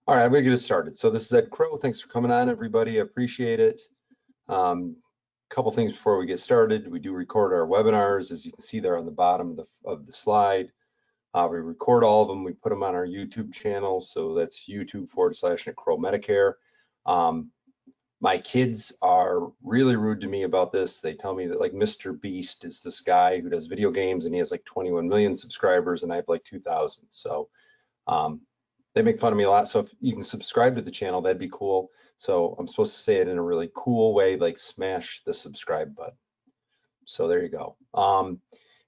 All right, I'm gonna get us started. So this is Ed Crowe. Thanks for coming on, everybody. I appreciate it. Couple things before we get started. We do record our webinars, as you can see there on the bottom of the slide. We record all of them. We put them on our YouTube channel. So that's YouTube/Crowe Medicare. My kids are really rude to me about this. They tell me that like Mr. Beast is this guy who does video games and he has like 21 million subscribers and I have like 2,000. So they make fun of me a lot. So if you can subscribe to the channel, that'd be cool. So I'm supposed to say it in a really cool way, like smash the subscribe button. So there you go.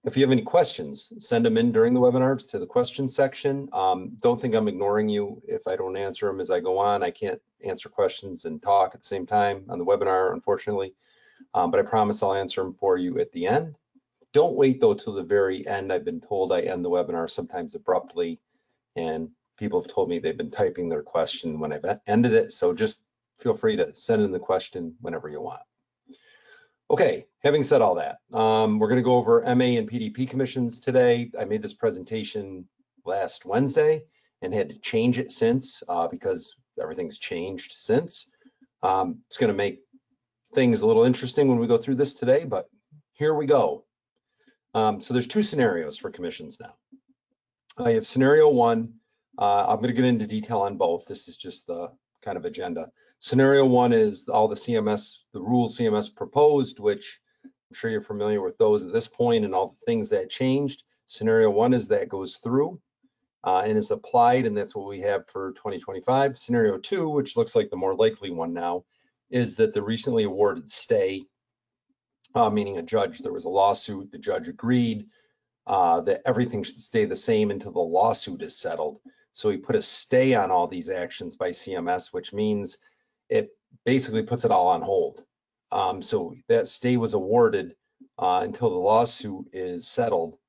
If you have any questions, send them in during the webinars to the question section. Don't think I'm ignoring you if I don't answer them as I go on. I can't answer questions and talk at the same time on the webinar, unfortunately, but I promise I'll answer them for you at the end. Don't wait though till the very end. I've been told I end the webinar sometimes abruptly, and people have told me they've been typing their question when I've ended it. So just feel free to send in the question whenever you want. Okay, having said all that, we're going to go over MA and PDP commissions today. I made this presentation last Wednesday and had to change it since because everything's changed since. It's going to make things a little interesting when we go through this today, but here we go. So there's two scenarios for commissions now. I have scenario one. I'm going to get into detail on both. This is just the kind of agenda. Scenario one is all the rules CMS proposed, which I'm sure you're familiar with those at this point and all the things that changed. Scenario one is that goes through and is applied, and that's what we have for 2025. Scenario two, which looks like the more likely one now, is that the recently awarded stay, meaning there was a lawsuit, the judge agreed that everything should stay the same until the lawsuit is settled. So he put a stay on all these actions by CMS, which means it basically puts it all on hold. So that stay was awarded until the lawsuit is settled.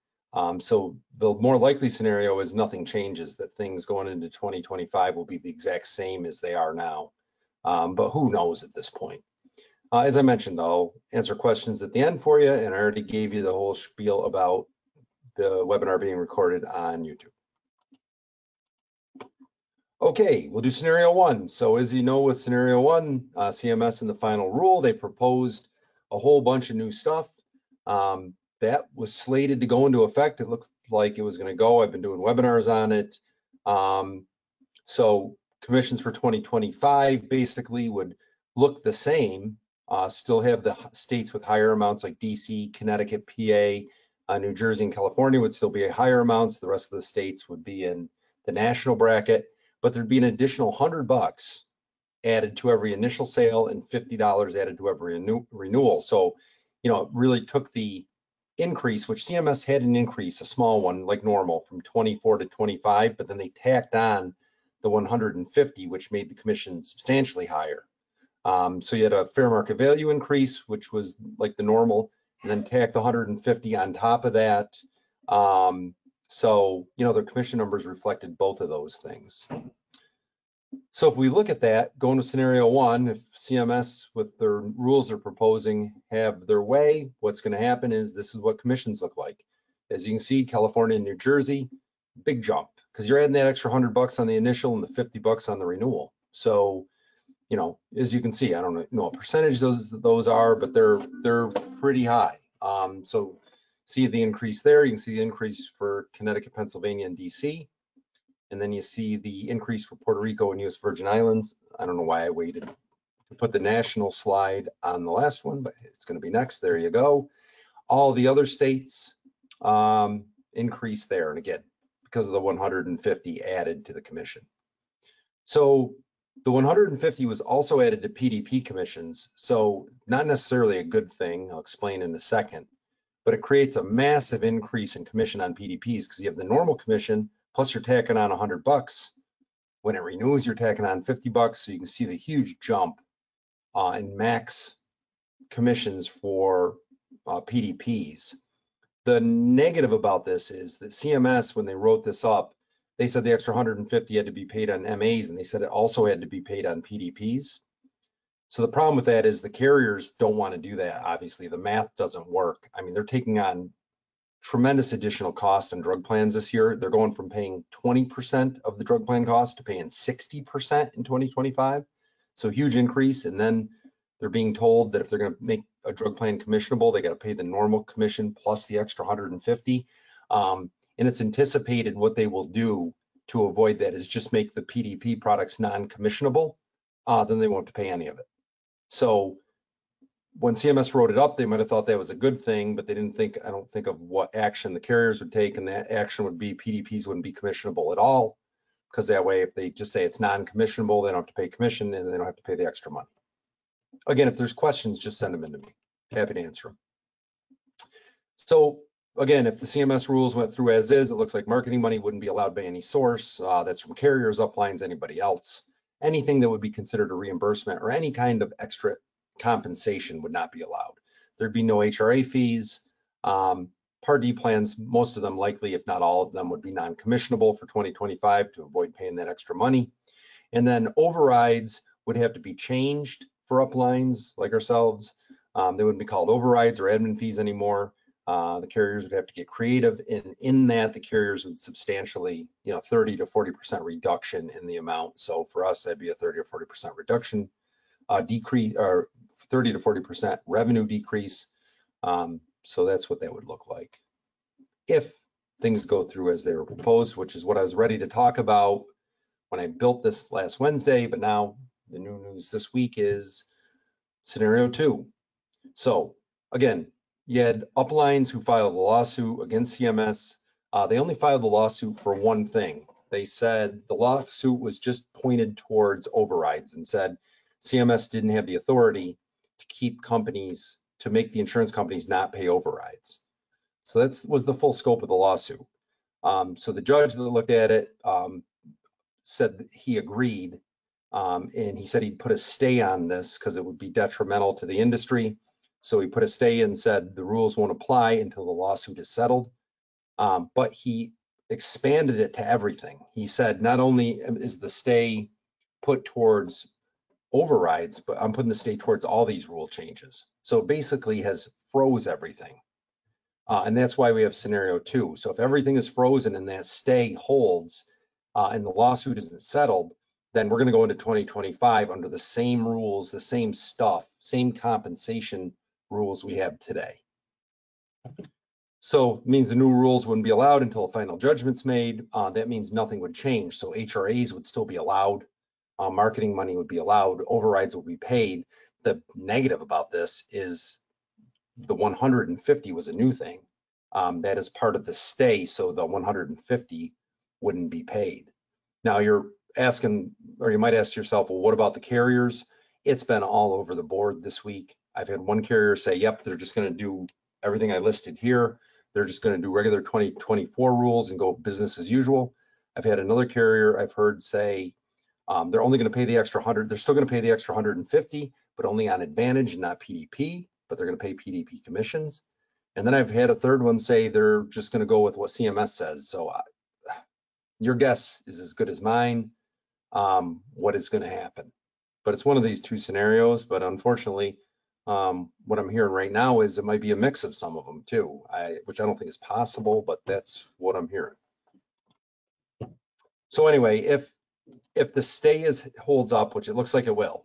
So the more likely scenario is nothing changes, that things going into 2025 will be the exact same as they are now. But who knows at this point? As I mentioned, I'll answer questions at the end for you, and I already gave you the whole spiel about the webinar being recorded on YouTube. Okay, we'll do scenario one. So as you know, with scenario one, CMS in the final rule, they proposed a whole bunch of new stuff. That was slated to go into effect. It looks like it was going to go. I've been doing webinars on it. So commissions for 2025 basically would look the same, still have the states with higher amounts like DC, Connecticut, PA, New Jersey and California would still be higher amounts. The rest of the states would be in the national bracket, but there'd be an additional $100 added to every initial sale and $50 added to every renewal. So, you know, it really took the increase, which CMS had an increase, a small one like normal from 24 to 25, but then they tacked on the 150, which made the commission substantially higher. So you had a fair market value increase, which was like the normal, and then tack the 150 on top of that. So, you know, their commission numbers reflected both of those things. So if we look at that, going to scenario one, if CMS with their rules they're proposing have their way, what's going to happen is this is what commissions look like. As you can see, California and New Jersey, big jump, because you're adding that extra $100 on the initial and the $50 on the renewal. So, you know, as you can see, I don't know what percentage those are, but they're pretty high. So see the increase there. You can see the increase for Connecticut, Pennsylvania, and DC. And then you see the increase for Puerto Rico and US Virgin Islands. I don't know why I waited to put the national slide on the last one, but it's going to be next. There you go. All the other states increase there. And again, because of the 150 added to the commission. So the 150 was also added to PDP commissions. So not necessarily a good thing. I'll explain in a second. But it creates a massive increase in commission on PDPs because you have the normal commission, plus you're tacking on $100. When it renews, you're tacking on $50. So you can see the huge jump in max commissions for PDPs. The negative about this is that CMS, when they wrote this up, they said the extra 150 had to be paid on MAs, and they said it also had to be paid on PDPs. So the problem with that is the carriers don't want to do that. Obviously, the math doesn't work. I mean, they're taking on tremendous additional cost on drug plans this year. They're going from paying 20% of the drug plan cost to paying 60% in 2025. So huge increase. And then they're being told that if they're going to make a drug plan commissionable, they got to pay the normal commission plus the extra 150. And it's anticipated what they will do to avoid that is just make the PDP products non-commissionable. Then they won't have to pay any of it. So when CMS wrote it up, they might have thought that was a good thing, but they didn't think, I don't think, of what action the carriers would take, and that action would be PDPs wouldn't be commissionable at all, because that way, if they just say it's non-commissionable, they don't have to pay commission, and they don't have to pay the extra money. Again, if there's questions, just send them in to me. Happy to answer them. So again, if the CMS rules went through as is, it looks like marketing money wouldn't be allowed by any source. That's from carriers, uplines, anybody else. Anything that would be considered a reimbursement or any kind of extra compensation would not be allowed. There'd be no HRA fees. Part D plans, most of them likely, if not all of them, would be non-commissionable for 2025 to avoid paying that extra money. And then overrides would have to be changed for uplines like ourselves. They wouldn't be called overrides or admin fees anymore. The carriers would have to get creative, and in that, the carriers would substantially, 30 to 40% reduction in the amount. So for us, that'd be a 30 or 40% reduction, decrease, or 30 to 40% revenue decrease. So that's what that would look like if things go through as they were proposed, which is what I was ready to talk about when I built this last Wednesday. But now the new news this week is scenario 2. So again, you had uplines who filed a lawsuit against CMS. They only filed the lawsuit for one thing. They said the lawsuit was just pointed towards overrides and said CMS didn't have the authority to keep companies, to make the insurance companies not pay overrides. So that was the full scope of the lawsuit. So the judge that looked at it said that he agreed, and he said he'd put a stay on this because it would be detrimental to the industry. So he put a stay and said the rules won't apply until the lawsuit is settled. But he expanded it to everything. He said not only is the stay put towards overrides, but I'm putting the stay towards all these rule changes. So it basically has froze everything. And that's why we have scenario 2. So if everything is frozen and that stay holds and the lawsuit isn't settled, then we're going to go into 2025 under the same rules, the same stuff, same compensation rules we have today. So it means the new rules wouldn't be allowed until a final judgment's made. That means nothing would change. So HRAs would still be allowed. Marketing money would be allowed. Overrides will be paid. The negative about this is the 150 was a new thing. That is part of the stay, so the 150 wouldn't be paid. Now you're asking, or you might ask yourself, well, what about the carriers? It's been all over the board this week. I've had one carrier say, yep, they're just going to do everything I listed here. They're just going to do regular 2024 rules and go business as usual. I've had another carrier I've heard say they're only going to pay the extra 100. They're still going to pay the extra 150, but only on Advantage, not PDP, but they're going to pay PDP commissions. And then I've had a third one say they're just going to go with what CMS says. So your guess is as good as mine, what is going to happen. But it's one of these two scenarios. But unfortunately, what I'm hearing right now is it might be a mix of some of them too, which I don't think is possible, but that's what I'm hearing. So anyway, if the stay holds up, which it looks like it will,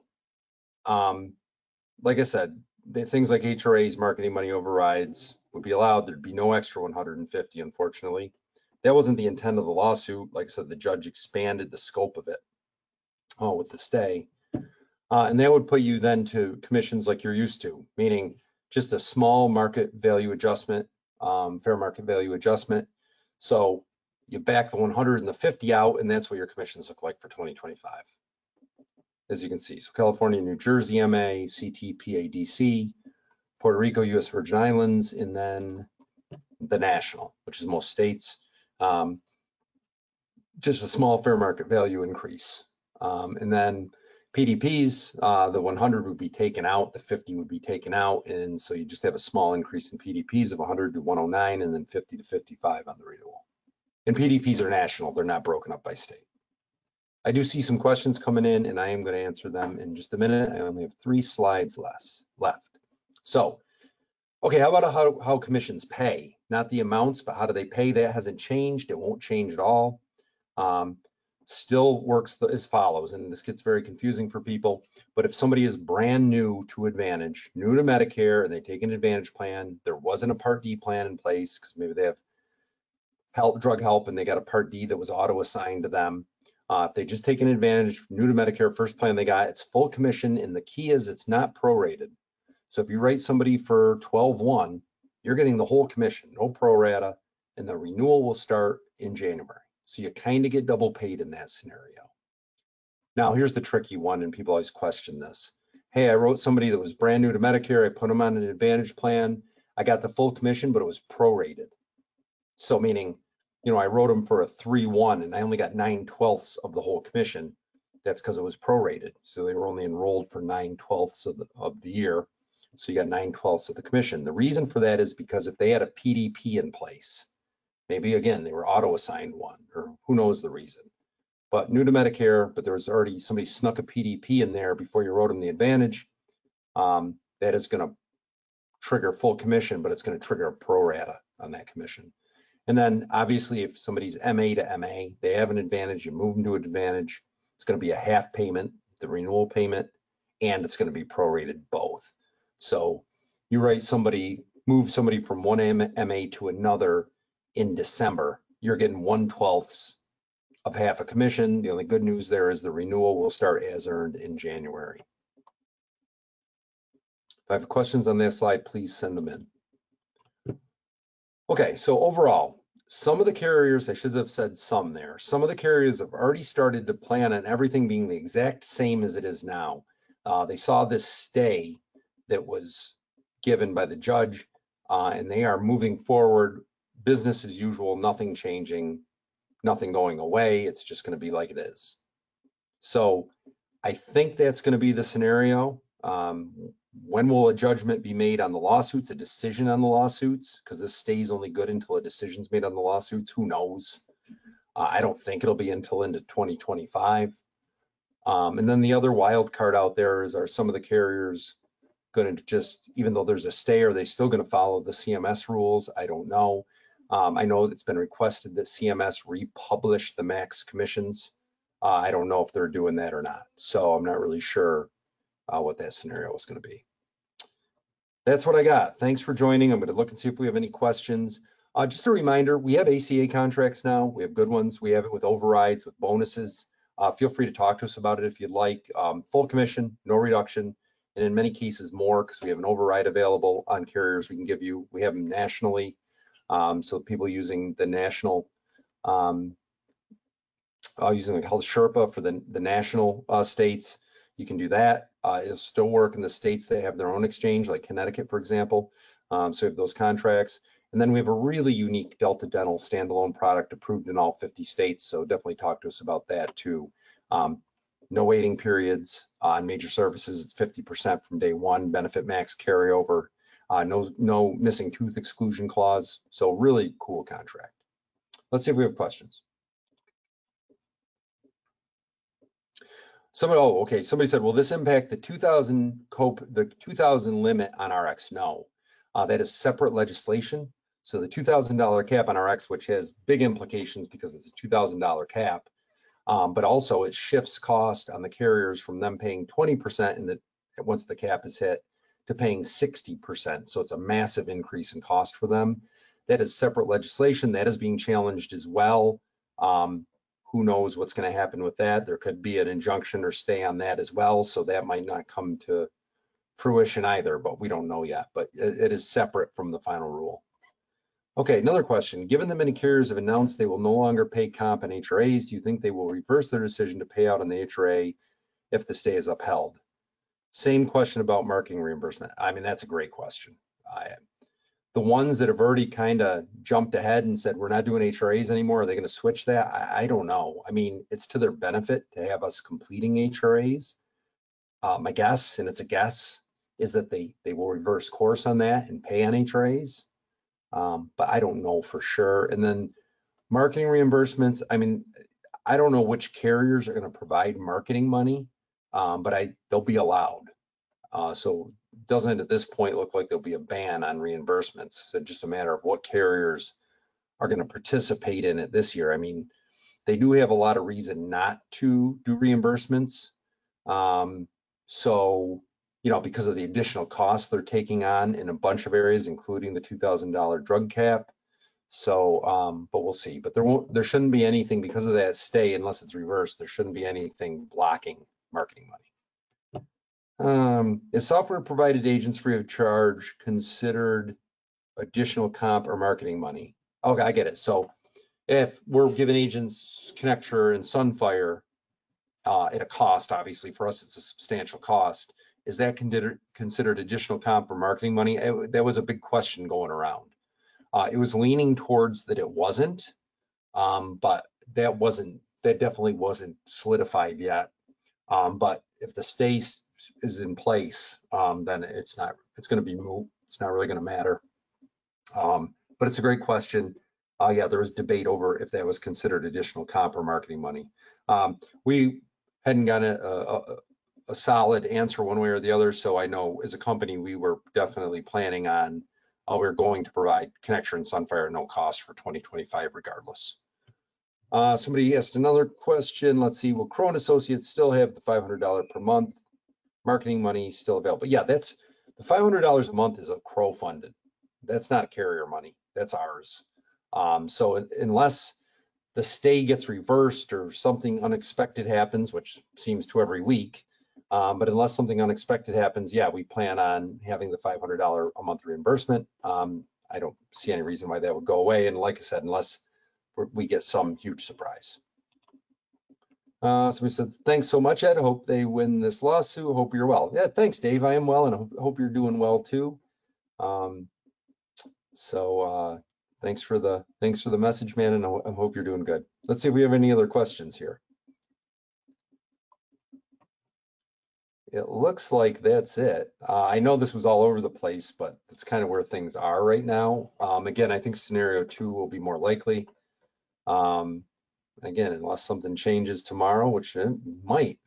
like I said, things like HRAs, marketing money overrides would be allowed. There'd be no extra 150, unfortunately. That wasn't the intent of the lawsuit. Like I said, the judge expanded the scope of it with the stay. And that would put you then to commissions like you're used to, meaning just a small market value adjustment, fair market value adjustment. So you back the 100 and the 50 out, and that's what your commissions look like for 2025. As you can see, so California, New Jersey, MA, CT, PADC, Puerto Rico, US Virgin Islands, and then the national, which is most states. Just a small fair market value increase. And then PDPs, the 100 would be taken out, the 50 would be taken out, and so you just have a small increase in PDPs of 100 to 109, and then 50 to 55 on the renewal. And PDPs are national, they're not broken up by state. I do see some questions coming in, and I am going to answer them in just a minute. I only have 3 slides left. So, okay, how about how commissions pay? not the amounts, but how do they pay? That hasn't changed. It won't change at all. Still works as follows, and this gets very confusing for people, but if somebody is brand new to Advantage, new to Medicare, and they take an Advantage plan, there wasn't a Part D plan in place because maybe they have drug help and they got a Part D that was auto-assigned to them. If they just take an Advantage, new to Medicare, first plan they got, it's full commission, and the key is it's not prorated. So if you write somebody for 12/1, you're getting the whole commission, no pro rata, and the renewal will start in January. So you kind of get double paid in that scenario. Now, here's the tricky one, and people always question this. Hey, I wrote somebody that was brand new to Medicare. I put them on an Advantage plan. I got the full commission, but it was prorated. So meaning, I wrote them for a 3/1 and I only got 9/12 of the whole commission. That's because it was prorated. So they were only enrolled for 9/12 of the year. So you got 9/12 of the commission. The reason for that is because if they had a PDP in place, maybe again, they were auto-assigned one, or who knows the reason. But new to Medicare, but there was already somebody snuck a PDP in there before you wrote them the Advantage. That is going to trigger full commission, but it's going to trigger a pro rata on that commission. And then obviously, if somebody's MA to MA, they have an Advantage, you move them to an Advantage, it's going to be a half payment, the renewal payment, and it's going to be prorated both. So you write somebody, move somebody from one MA to another in December, you're getting 1/12 of half a commission. The only good news there is the renewal will start as earned in January. If I have questions on this slide, please send them in. Okay, so overall, some of the carriers, I should have said some there, some of the carriers have already started to plan on everything being the exact same as it is now. They saw this stay that was given by the judge, and they are moving forward, business as usual, nothing changing, nothing going away. It's just going to be like it is. So I think that's going to be the scenario. When will a judgment be made on the lawsuits, a decision on the lawsuits? Because this stays only good until a decision's made on the lawsuits. Who knows? I don't think it'll be until into 2025. And then the other wild card out there is, are some of the carriers going to just, even though there's a stay, are they still going to follow the CMS rules? I don't know. I know it's been requested that CMS republish the max commissions. I don't know if they're doing that or not. So I'm not really sure what that scenario is going to be. That's what I got. Thanks for joining. I'm going to look and see if we have any questions. Just a reminder, we have ACA contracts now. We have good ones. We have it with overrides, with bonuses. Feel free to talk to us about it if you'd like. Full commission, no reduction, and in many cases more, because we have an override available on carriers we can give you. We have them nationally. So people using the national, using the Health Sherpa for the national states, you can do that. It'll still work in the states that have their own exchange, like Connecticut, for example. So we have those contracts. And then we have a really unique Delta Dental standalone product approved in all 50 states. So definitely talk to us about that too. No waiting periods on major services. It's 50% from day one. Benefit max carryover. No missing tooth exclusion clause. So really cool contract. Let's see if we have questions. Somebody said, will this impact the 2000 limit on RX? No, that is separate legislation. So the $2,000 cap on RX, which has big implications because it's a $2,000 cap, but also it shifts cost on the carriers from them paying 20% once the cap is hit to paying 60%. So it's a massive increase in cost for them. That is separate legislation that is being challenged as well. Who knows what's going to happen with that? There could be an injunction or stay on that as well. So that might not come to fruition either, but we don't know yet. But it is separate from the final rule. Okay, another question. Given that many carriers have announced they will no longer pay comp on HRAs, do you think they will reverse their decision to pay out on the HRA if the stay is upheld? Same question about marketing reimbursement. I mean, that's a great question. The ones that have already kind of jumped ahead and said, we're not doing HRAs anymore, are they going to switch that? I don't know. I mean, it's to their benefit to have us completing HRAs. My guess, and it's a guess, is that they will reverse course on that and pay on HRAs. But I don't know for sure. And then marketing reimbursements, I mean, I don't know which carriers are going to provide marketing money, but they'll be allowed. So doesn't at this point look like there'll be a ban on reimbursements. So just a matter of what carriers are going to participate in it this year. I mean, they do have a lot of reason not to do reimbursements. So, you know, because of the additional costs they're taking on in a bunch of areas, including the $2,000 drug cap. So, but we'll see. But there shouldn't be anything because of that stay, unless it's reversed. There shouldn't be anything blocking marketing money. Is software provided agents free of charge considered additional comp or marketing money? Okay, I get it. So if we're giving agents Connecture and Sunfire at a cost, obviously for us it's a substantial cost, is that considered additional comp or marketing money? That was a big question going around. It was leaning towards that it wasn't, but that definitely wasn't solidified yet. But if the stay is in place, then it's going to be moot. It's not really going to matter. But it's a great question. Yeah, there was debate over if that was considered additional comp or marketing money. We hadn't gotten a solid answer one way or the other, so I know as a company we were definitely planning on we're going to provide Connecture and Sunfire at no cost for 2025 regardless. Somebody asked another question. Let's see, will Crowe & Associates still have the $500 per month marketing money still available? Yeah, that's the $500 a month is a Crowe funded. That's not carrier money. That's ours. So unless the stay gets reversed or something unexpected happens, which seems to every week, but unless something unexpected happens, yeah, we plan on having the $500 a month reimbursement. I don't see any reason why that would go away. And like I said, unless we get some huge surprise. Somebody said, thanks so much, Ed. Hope they win this lawsuit. Hope you're well. Yeah, thanks, Dave. I am well, and hope you're doing well too. Thanks for the message, man, and I hope you're doing good. Let's see if we have any other questions here. It looks like that's it. I know this was all over the place, but that's kind of where things are right now. Again, I think scenario 2 will be more likely. Again, unless something changes tomorrow, which it might.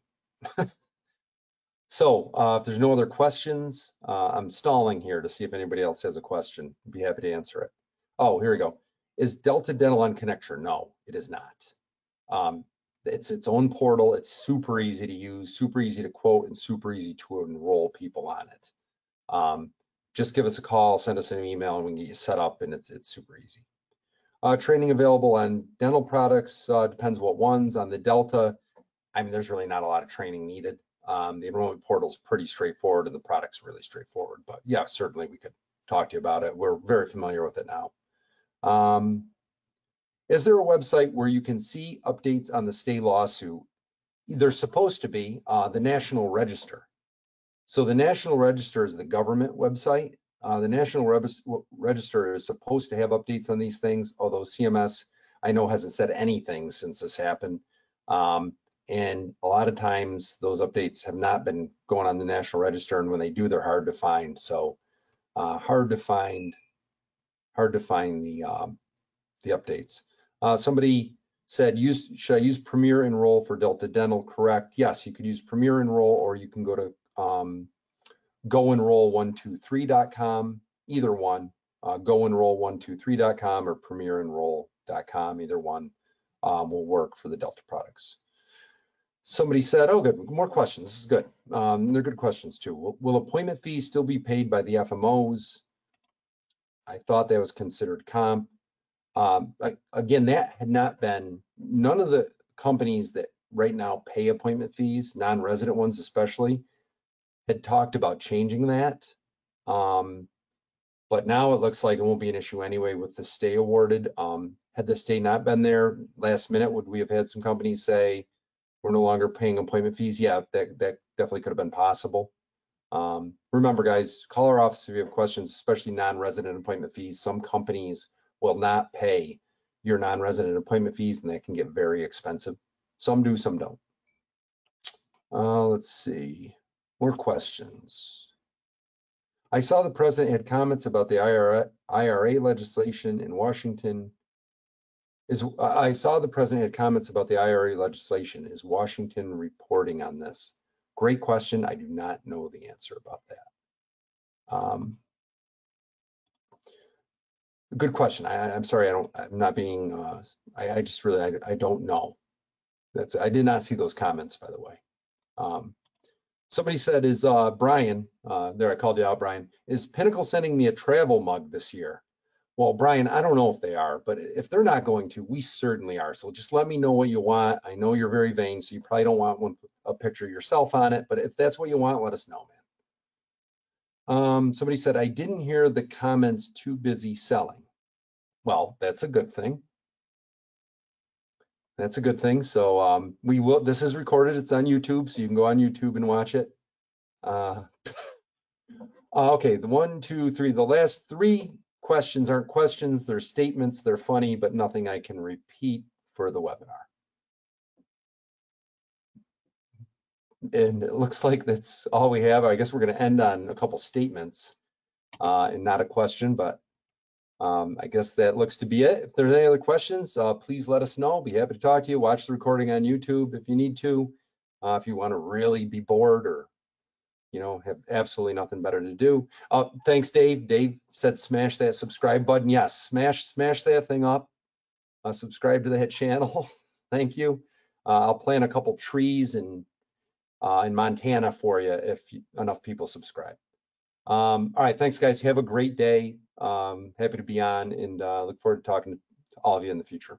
So if there's no other questions, I'm stalling here to see if anybody else has a question. I'd be happy to answer it. Oh, here we go. Is Delta Dental on Connecture? No, it is not. It's its own portal. It's super easy to use, super easy to quote, and super easy to enroll people on it. Just give us a call, send us an email, and we can get you set up, and it's super easy. Training available on dental products, depends what ones. On the Delta, I mean, there's really not a lot of training needed. The enrollment portal is pretty straightforward, and the product's really straightforward. But yeah, certainly we could talk to you about it. We're very familiar with it now. Is there a website where you can see updates on the stay lawsuit? There's supposed to be the National Register. So the National Register is the government website. The National Register is supposed to have updates on these things, although CMS, I know, hasn't said anything since this happened. And a lot of times those updates have not been going on the National Register, and when they do, they're hard to find. So hard to find the updates. Somebody said, should I use Premier Enroll for Delta Dental? Correct. Yes, you could use Premier Enroll, or you can go to goenroll123.com, either one. Goenroll123.com or premierenroll.com, either one will work for the Delta products. Somebody said, oh, good, more questions. This is good. They're good questions too. Will appointment fees still be paid by the FMOs? I thought that was considered comp. Again, that had not been, none of the companies that right now pay appointment fees, non-resident ones especially, had talked about changing that. But now it looks like it won't be an issue anyway with the stay awarded. Had the stay not been there last minute, would we have had some companies say, we're no longer paying appointment fees? Yeah, that definitely could have been possible. Remember, guys, call our office if you have questions, especially non-resident appointment fees. Some companies will not pay your non-resident appointment fees, and that can get very expensive. Some do, some don't. Let's see, more questions. I saw the president had comments about the IRA legislation in Washington. I saw the president had comments about the IRA legislation. Is Washington reporting on this? Great question. I do not know the answer about that. Good question. I'm sorry, I'm not being, I just really, I don't know. I did not see those comments, by the way. Somebody said, is Brian, there, I called you out, Brian, is Pinnacle sending me a travel mug this year? Well, Brian, I don't know if they are, but if they're not going to, we certainly are. So just let me know what you want. I know you're very vain, so you probably don't want a picture of yourself on it, but if that's what you want, let us know, man. Somebody said, I didn't hear the comments, too busy selling. Well, that's a good thing. That's a good thing. So we will, this is recorded, it's on YouTube, so you can go on YouTube and watch it. Okay, the 1, 2, 3, the last 3 questions aren't questions, they're statements, they're funny, but nothing I can repeat for the webinar. And it looks like that's all we have. I guess we're gonna end on a couple statements and not a question, but I guess that looks to be it. If there's any other questions, please let us know. Be happy to talk to you. Watch the recording on YouTube if you need to. If you wanna really be bored or have absolutely nothing better to do. Thanks, Dave. Dave said smash that subscribe button. Yes, smash that thing up. Subscribe to that channel. Thank you. I'll plant a couple trees in Montana for you if enough people subscribe. All right, thanks, guys. Have a great day. Happy to be on and look forward to talking to all of you in the future.